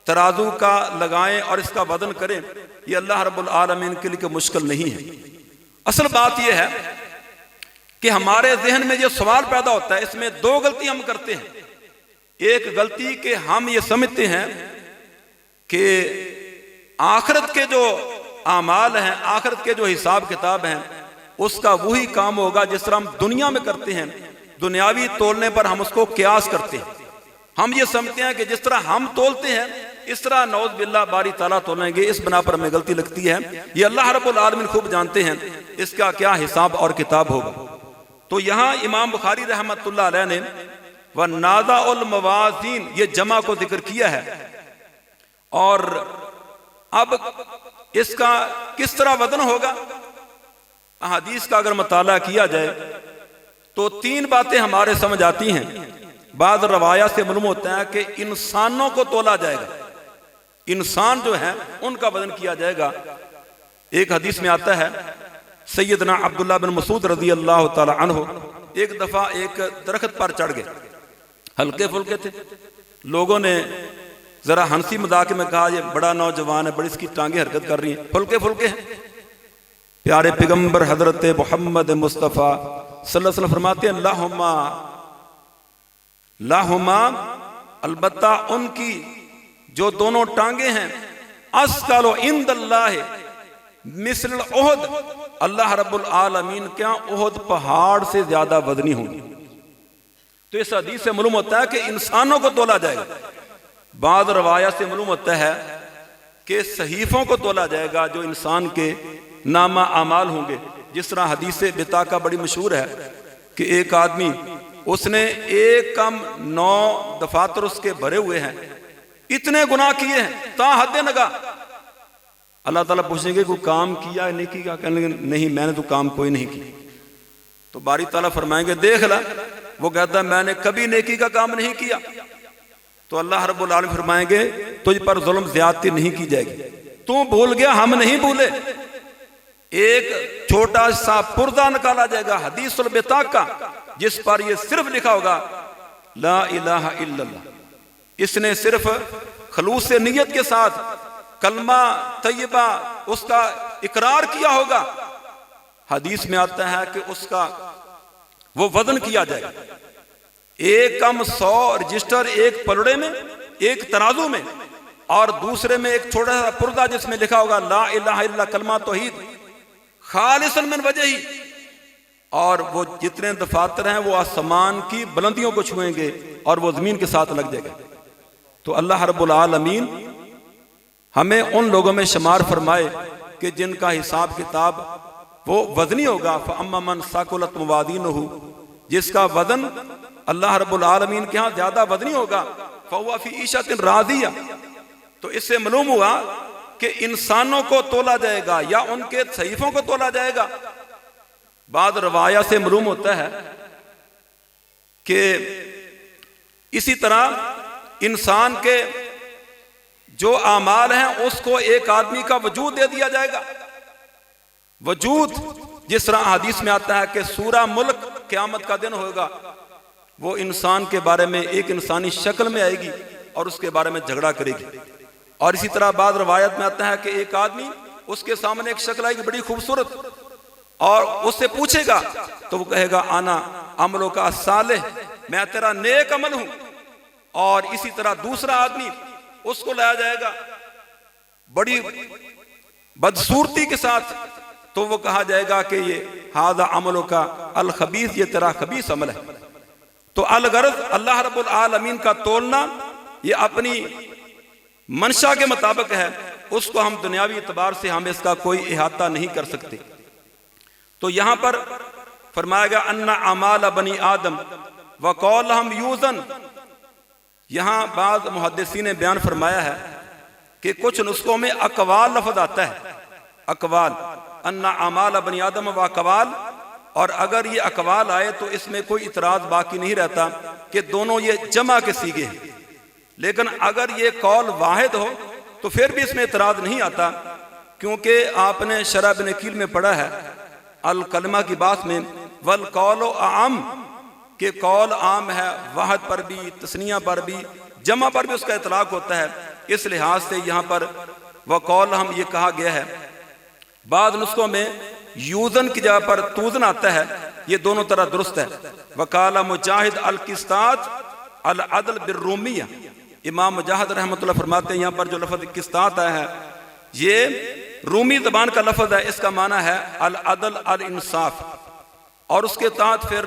[SPEAKER 2] तराजू का लगाएं और इसका वजन करें? ये अल्लाह रब्बुल आलमीन के लिए मुश्किल नहीं है। असल बात यह है कि हमारे जहन में जो सवाल पैदा होता है, इसमें दो गलती हम करते हैं। एक गलती कि हम ये समझते हैं कि आखिरत के जो आमाल हैं, आखिरत के जो हिसाब किताब हैं, उसका वही काम होगा जिस तरह हम दुनिया में करते हैं। दुनियावी तोलने पर हम उसको कियास करते हैं। हम ये समझते हैं कि जिस तरह हम तोलते हैं इस तरह नौज बिल्ला बारी ताला तोलेंगे। इस बना पर हमें गलती लगती है। ये अल्लाह रब्बुल आलमीन खूब जानते हैं इसका क्या हिसाब और किताब होगा। तो यहाँ इमाम बुखारी रहमतुल्लाह अलैह ने व नाज़ा उल मवाज़ीन ये जमा को जिक्र किया है। और अब इसका किस तरह वजन होगा, अहादीस का अगर मुताला किया जाए तो तीन बातें हमारे समझ आती हैं। बाद रवायत से मालूम होता है कि इंसानों को तोला जाएगा, इंसान जो है उनका वजन किया जाएगा। एक हदीस में आता है सैयदना अब्दुल्लाह बिन मसूद रज़ी अल्लाह तआला अन्हु एक दफा एक दरख्त पर चढ़ गए, हल्के फुल्के थे। लोगों ने जरा हंसी मजाक में कहा ये बड़ा नौजवान है, बड़ी इसकी टांगे हरकत कर रही हैं, फुल्के फुल्के हैं। प्यारे पैगंबर हजरत मोहम्मद मुस्तफ़ा सल्लल्लाहु अलैहि वसल्लम फरमाते हैं लाहुमा लाहुमा, अलबत्ता उनकी जो दोनों टांगे हैं अस्कलो इंदल्लाह मिस्ल उहद, अल्लाह रब्बुल आलमीन क्या उहद पहाड़ से ज्यादा वजनी होंगी। तो इस हदीस से मालूम होता है कि इंसानों को तोला जाएगा। बाद रवायत से मालूम होता है कि सहीफों को तोला जाएगा जो इंसान के नामा अमाल होंगे। जिस तरह हदीस बिताका बड़ी मशहूर है कि एक आदमी उसने एक कम 9 दफातर उसके भरे हुए हैं, इतने गुनाह किए हैं ता हद नगा। अल्लाह ताला पूछेंगे कोई काम किया नहीं किया, कहने नहीं मैंने तो काम कोई नहीं किया। तो बारी ताला फरमाएंगे देख ला, वो कहता है मैंने कभी नेकी का काम नहीं किया। तो अल्लाह रब्बुल आलमीन फरमाएंगे तुझ पर जुल्म ज्यादती नहीं की जाएगी, तू भूल गया हम नहीं भूले। एक छोटा सा पुर्दा निकाला जाएगा हदीसुल बिताका, जिस पर यह सिर्फ लिखा होगा ला इलाहा इल्लल्लाह। इसने सिर्फ खलूस नियत के साथ कलमा तय्यबा उसका इकरार किया होगा। हदीस में आता है कि उसका वो वजन किया जाएगा। एक कम 100 रजिस्टर एक पलड़े में, एक तराजू में, और दूसरे में एक छोटा सा पुर्दा जिसमें लिखा होगा ला इलाहा इल्लल्लाह कलमा तौहीद खालिसन मिन वजही। और वो जितने दफातर हैं वो आसमान की बुलंदियों को छुएंगे और वो जमीन के साथ लग जाएगा। तो अल्लाह रब्बुल आलमीन हमें उन लोगों में शुमार फरमाए कि जिनका हिसाब किताब वो वजनी होगा। फअम्मा मन साकुलत मवाज़ीनुहु, जिसका वजन अल्लाह रब्बुल आलमीन के यहाँ ज्यादा वजनी होगा, फहुवा फी ईशतिन राज़िया। तो इससे मालूम हुआ कि इंसानों को तोला जाएगा या उनके सहीफों को तोला जाएगा। बाद रवाया से मालूम होता है कि इसी तरह इंसान के जो आमाल हैं उसको एक आदमी का वजूद दे दिया जाएगा। वजूद जिस तरह हदीस में आता है कि सूरा मुल्क क़यामत का दिन होगा, वो इंसान के बारे में एक इंसानी शक्ल में आएगी और उसके बारे में झगड़ा करेगी। और इसी तरह बाद रवायत में आता है कि एक आदमी उसके सामने एक शक्ल आएगी बड़ी खूबसूरत, और उससे पूछेगा तो वो कहेगा आना अमलों का सालेह, मैं तेरा नेक अमल हूं। और इसी तरह दूसरा आदमी, उसको लाया जाएगा बड़ी बदसूरती के साथ, तो वो कहा जाएगा कि ये हादा अमलों का अल खबीस, ये तेरा खबीस अमल है। तो अलगरज अल्लाह रब्बुल आलमीन का तोलना ये अपनी मंशा के मुताबिक है, उसको हम दुनियावी एतबार से हम इसका कोई इहाता नहीं कर सकते। तो यहां पर फरमाया गया अन्ना अमाल बनी आदम व कौलहम यूजन। यहां बाद मुहद्दिसीन ने बयान फरमाया है कि कुछ नुस्खों में अकवाल लफ्ज आता है, अकवाल, अन्ना अमाल बनी आदम व अकवाल, और अगर ये अकवाल आए तो इसमें कोई इतराज बाकी नहीं रहता कि दोनों ये जमा के सीगे हैं। लेकिन अगर ये कौल वाहिद हो तो फिर भी इसमें इतराज नहीं आता, क्योंकि आपने शरह बिन अकील में पढ़ा है अल कलमा की बात में, वल कौलो आम, के कौल आम है, वाहद पर भी, तस्निया पर भी, जमा पर भी उसका इतलाक होता है। इस लिहाज से यहाँ पर वह कौल हम ये कहा गया है। बाद नुस्खों में यूजन की जगह पर तूजन आता है, ये दोनों तरह दुरुस्त है। वकाला मुजाहिद अल किस्तात अल अदल बिर्रूमिया। इमाम मुजाहिद रहमतुल्लाह फरमाते हैं यहाँ पर जो लफ्ज किस्तात आया है ये रूमी ज़बान का लफ्ज है, इसका माना है अल अदल अल इंसाफ। और उसके तहत फिर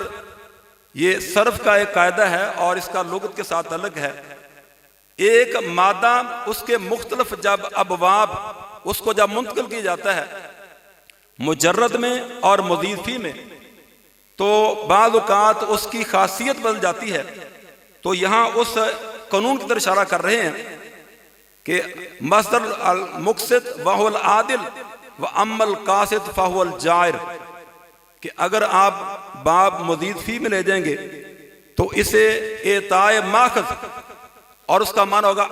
[SPEAKER 2] ये सर्फ का एक कायदा है और इसका लुगत के साथ अलग है। एक मादा उसके मुख्तलिफ जब अबवाब उसको जब मुंतकिल किया जाता है मुजर्रद में और मज़ीद फी में, तो बाज़ औक़ात उसकी खासियत बदल जाती है। तो यहाँ उस कानून की तरफ इशारा कर रहे हैं कि मस्दर अल मुक़सिद वहुल आदिल व अम्मल कासिद फहुल जायर, कि अगर आप बाब मज़ीद फी में ले जाएंगे तो इसे एताए माखज़, और उसका माना होगा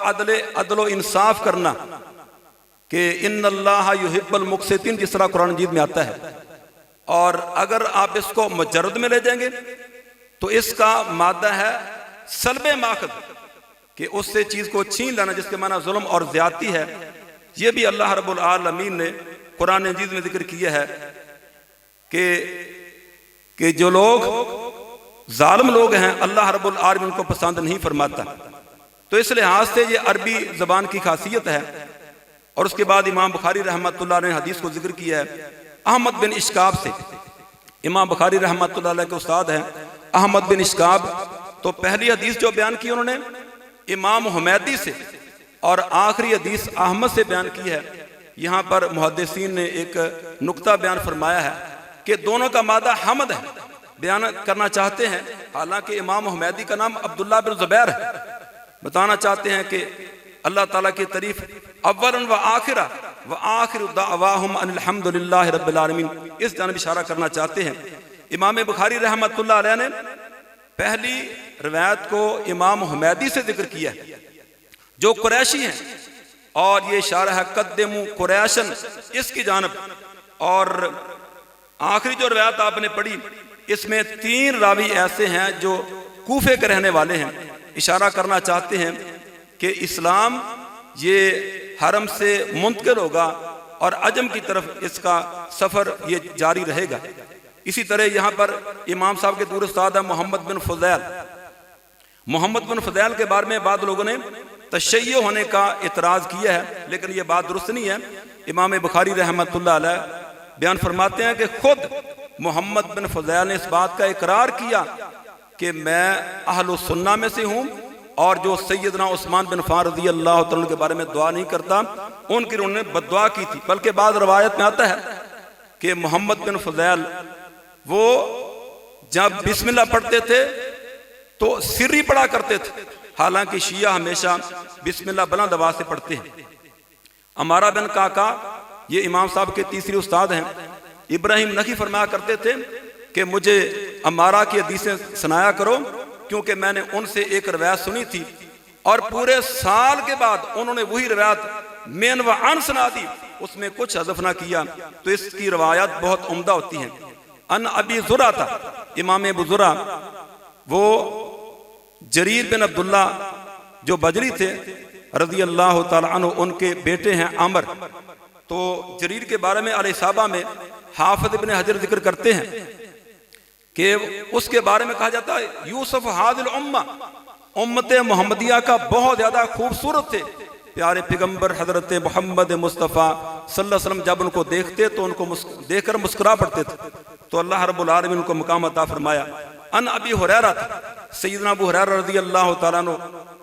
[SPEAKER 2] अदलो इंसाफ करना, कि इन्नल्लाह युहिब्बुल मुक़सितीन, जिस तरह कुरान मजीद में आता है। और अगर आप इसको मुजर्रद में ले जाएंगे तो इसका मादा है सल्बे माखज़, कि उससे चीज को छीन लाना, जिसके माना जुल्म और ज्यादती है। यह भी अल्लाह रब्बुल आलमीन ने कुरान मजीद में जिक्र किया है कि जो लोग जालिम लोग हैं अल्लाह रब्बुल आलमीन उनको पसंद नहीं फरमाता। तो इस लिहाज से ये अरबी जबान की खासियत है। और उसके बाद इमाम बुखारी रहमतुल्लाह ने हदीस को जिक्र किया है अहमद बिन इश्काब से। इमाम बुखारी रहमतुल्लाह के उस्ताद हैं अहमद बिन इश्काब। तो पहली हदीस जो बयान की उन्होंने इमाम हुमैदी से, और आखिरी हदीस अहमद से बयान की है। यहाँ पर मुहद्दिसीन ने एक नुक्ता बयान फरमाया है कि दोनों का मादा हमद है, बयान करना चाहते हैं। हालांकि इमाम हुमैदी का नाम अब्दुल्लाह बिन ज़ुबैर है। बताना चाहते हैं कि अल्लाह ताला की तारीफ अव्वलन व आखिरा व आखिर दावाहुम अनिल हम्दुलिल्लाहि रब्बिल आलमीन, इस जानब इशारा करना चाहते हैं। इमाम बुखारी रहमतुल्लाह अलैह ने पहली रिवायत को इमाम हुमैदी से जिक्र किया है जो कुरैशी हैं, और ये इशारा है कद्दमू कुरैशन, इसकी जानब। और आखिरी जो रिवायत आपने पढ़ी इसमें 3 रावी ऐसे हैं जो कूफे के रहने वाले हैं। इशारा करना चाहते हैं कि इस्लाम ये हरम से मुंतकिल होगा और अजम की तरफ इसका सफर ये जारी रहेगा। इसी तरह यहाँ पर इमाम साहब के दूर उस्ताद है मोहम्मद बिन फुज़ैल। मोहम्मद बिन फुज़ैल के बारे में बाद लोगों ने तशय्युह होने का इतराज किया है, लेकिन ये बात दुरुस्त नहीं है। इमाम बुखारी रहमतुल्लाह अलैह बयान फरमाते हैं कि खुद मोहम्मद बिन फुज़ैल ने इस बात का इकरार किया कि मैं अहलु सुन्ना में से हूँ, और जो सैयदना उस्मान बिन अफ़्फ़ान रज़ी अल्लाह तआला के बारे में दुआ नहीं करता, उनकी उन्होंने बद्दुआ की थी। बल्कि बाद रवायत में आता है कि मोहम्मद बिन फुज़ैल वो जब बिस्मिल्लाह पढ़ते थे तो सिर्री पढ़ा करते थे, हालांकि शिया हमेशा बिस्मिल्लाह बुलंद आवाज से पढ़ते हैं। अमारा बिन काका ये इमाम साहब के तीसरे उस्ताद हैं। इब्राहिम नखी फरमाया करते थे कि मुझे अमारा की हदीसें सुनाया करो, क्योंकि मैंने उनसे एक रवायत सुनी थी और पूरे साल के बाद उन्होंने वही रवायत मेन व अन सुना दी, उसमें कुछ हज़फ ना किया। तो इसकी रवायत बहुत उम्दा होती है। अन अबी ज़ुरा था, इमाम अबू ज़ुरा वो जरीर बिन अब्दुल्ला जो बजरी थे रज़ी अल्लाह तआला अन्हु, उनके बेटे हैं आमर। तो जरीर के बारे में अल-इसाबा में हाफिज इब्न हजर जिक्र करते हैं कि उसके बारे में कहा जाता है यूसुफ हादिल उम्मा, उम्मत मोहम्मदिया का बहुत ज्यादा खूबसूरत थे। प्यारे पैगंबर हजरत मोहम्मद मुस्तफ़ा सल्लल्लाहु अलैहि वसल्लम जब उनको देखते तो उनको देखकर मुस्कुरा पड़ते थे। तो अल्लाह रब्बुल आलमीन उनको मकाम अता फरमाया। अन अबी हुरैरा, सैयदना अबू हुरैरा रज़ियल्लाहु ताला अन्हु,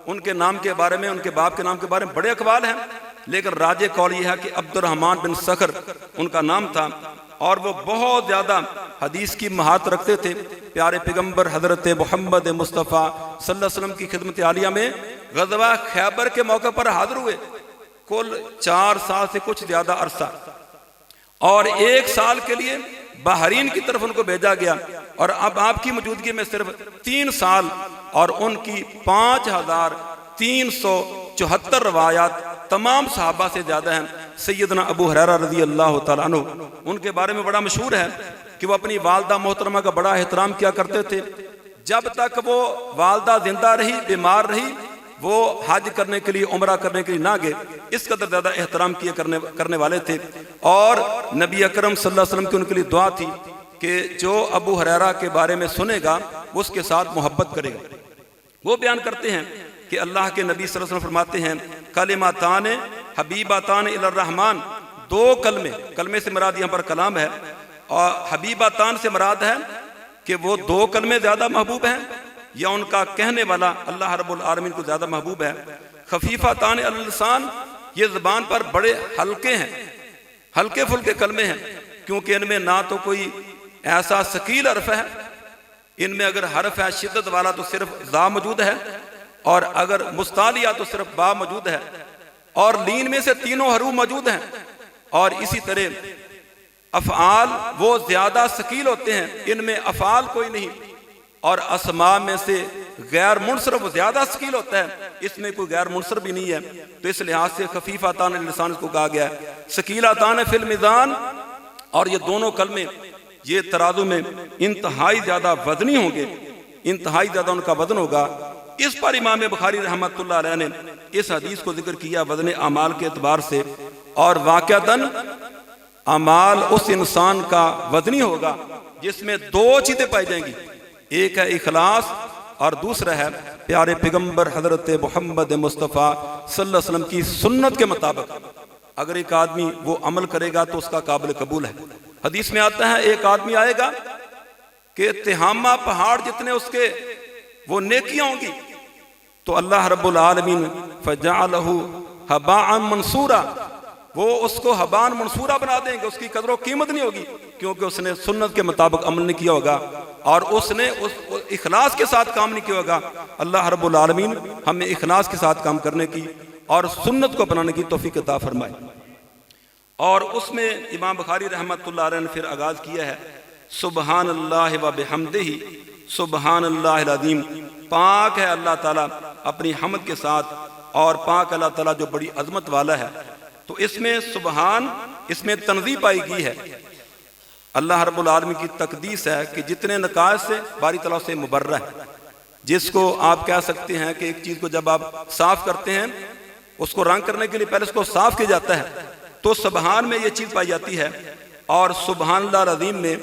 [SPEAKER 2] उनके नाम के बारे में, उनके बाप के नाम के बारे में बड़े अक़वाल हैं, लेकिन राजे कौल यह है कि अब्दुर्रहमान बिन सखर उनका नाम था और वो बहुत ज़्यादा हदीस की महारत रखते थे। प्यारे पैगंबर हज़रत मोहम्मद मुस्तफ़ा सल्लल्लाहु अलैहि वसल्लम की खिदमत आलिया में ग़ज़वा खैबर के मौके पर हाज़िर हुए। कुल 4 साल से कुछ ज़्यादा अरसा, और 1 साल के लिए बहरीन की तरफ उनको भेजा गया। और अब आपकी मौजूदगी में सिर्फ 3 साल और उनकी 5374 रवायात तमाम सहाबा से ज़्यादा हैं। सैयदना अबू हुरैरा रज़ियल्लाहु ताला अन्हु, उनके बारे में बड़ा मशहूर है कि वो अपनी वालदा मोहतरमा का बड़ा एहतराम किया करते थे। जब तक वो वालदा जिंदा रही, बीमार रही, वो हज करने के लिए, उम्रा करने के लिए ना गए, इस कदर ज़्यादा एहतराम किए करने वाले थे। और नबी अकरम सल्लल्लाहु अलैहि वसल्लम की उनके लिए दुआ थी कि जो अबू हुरैरा के बारे में सुनेगा वो उसके साथ मोहब्बत करेगा। वो बयान करते हैं कि अल्लाह के नबी सल्लल्लाहु अलैहि वसल्लम फरमाते हैं कलिमातान हबीबातान इलर रहमान, 2 कलमे, कलमे से मुराद यहाँ पर कलाम है, और हबीबातान से मुराद है कि वो 2 कलमे ज़्यादा महबूब हैं या उनका कहने वाला अल्लाह रब्बुल आलमीन को ज़्यादा महबूब है। खफीफातान अल लिसान, ये ज़बान पर बड़े हल्के हैं, हल्के फुल्के कलमे हैं, क्योंकि इनमें ना तो कोई ऐसा शकील हर्फ है, इनमें अगर हर्फ है शिद्दत वाला तो सिर्फ ज़ा मौजूद है, और अगर मुस्तालिया तो सिर्फ बा मौजूद है, और लीन में से तीनों हरूफ मौजूद हैं। और इसी तरह अफ़आल वो ज्यादा शकील होते हैं, इनमें अफ़आल कोई नहीं, और अस्मा में से गैर मुनसरफ ज्यादा शकील होता है, इसमें कोई गैर मुनसरफ भी नहीं है। तो इस लिहाज से खफीफातान लिसान को कहा गया है, शकीलातान फिल मीज़ान, और ये दोनों कलमे ये तराजू में इंतहाई ज्यादा वजनी होंगे, इंतहाई ज्यादा उनका वजन होगा। इस पर इमाम बुखारी रहमतुल्लाह अलैह ने इस हदीस को जिक्र किया वजन अमाल के एतबार से, और वाक़अतन अमाल उस इंसान का वजनी होगा जिसमें 2 चीजें पाई जाएंगी, एक है इखलास और दूसरा है प्यारे पैगंबर हजरत मोहम्मद मुस्तफ़ा सल्लल्लाहु अलैहि वसल्लम की सुन्नत के मुताबिक अगर एक आदमी वो अमल करेगा तो उसका काबिल कबूल है। हदीस में आता है एक आदमी आएगा कि तिहामा पहाड़ जितने उसके वो नेकियां होंगी, तो अल्लाह रब्बुल आलमीन फजअलहु हबाअन मंसूरा, वो उसको हबान मंसूरा बना देंगे, उसकी कदर व कीमत नहीं होगी, क्योंकि उसने सुन्नत के मुताबिक अमल नहीं किया होगा और उसने उस इखलास के साथ काम नहीं किया होगा। अल्लाह रब्बुल आलमीन हमें इखलास के साथ काम करने की और सुन्नत को अपनाने की तौफीक अता फरमाए। और उसमें इमाम बुखारी रहमतुल्लाह अलैह ने फिर आगाज किया है सुबहानल्लाह व बिहम्दिही सुबहानल्लाहिल अज़ीम, पाक है अल्लाह ताला अपनी हमद के साथ, और पाक अल्लाह ताला जो बड़ी अजमत वाला है। तो इसमें सुबहान, इसमें तनज़ीह पाई गई है, अल्लाह रब्बुल आलमीन की तकदीस है कि जितने नकाज से बारी तला से मुबर्रा है, जिसको आप कह सकते हैं कि एक चीज को जब आप साफ करते हैं उसको रंग करने के लिए पहले उसको साफ किया जाता है, तो सुबहान में ये चीज पाई जाती है। और सुबहानल्लाह अज़ीम में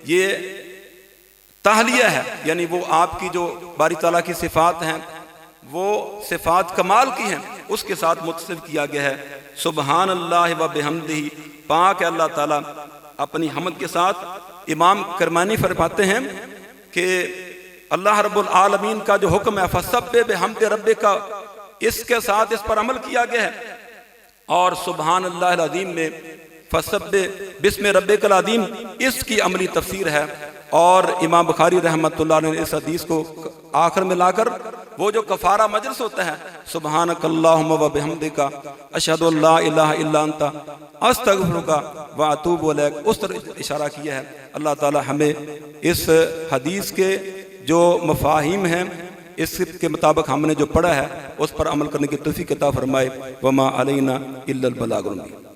[SPEAKER 2] ये ताहलिया है, यानी वो आपकी जो बारी ताला की सिफात हैं वो सिफात कमाल की हैं, उसके साथ मुत्तसिफ किया गया है। सुबहानल्लाह व बिहम्दिही, पाक है अल्लाह ताला अपनी हमद के साथ। इमाम करमानी फरमाते हैं कि अल्लाह रब्बुल आलमीन का जो हुक्म है फसब्बिह बिहम्दि रब्बिका, इसके साथ इस पर अमल किया गया है। और सुबहानल्लाहिल अज़ीम में फसब्बिह बिस्मि रब्बिकल अज़ीम, इसकी अमली तफसीर है। और इमाम बुखारी रहमतुल्लाह ने इस हदीस को आखिर में लाकर वो जो कफारा मजलिस होता है सुबहानकल्लाहुम्मा व बिहम्दिका अशहदु अल्ला इलाहा इल्ला अंता अस्तगफिरुका व अतूबु इलैक, उस तरह इशारा किया है। अल्लाह ताला हमें इस हदीस के जो मफाहिम हैं इसके मुताबिक हमने जो पढ़ा है उस पर अमल करने की तौफीक अता फरमाए। वमा अलैना इल्लल बलागुल मुबीन।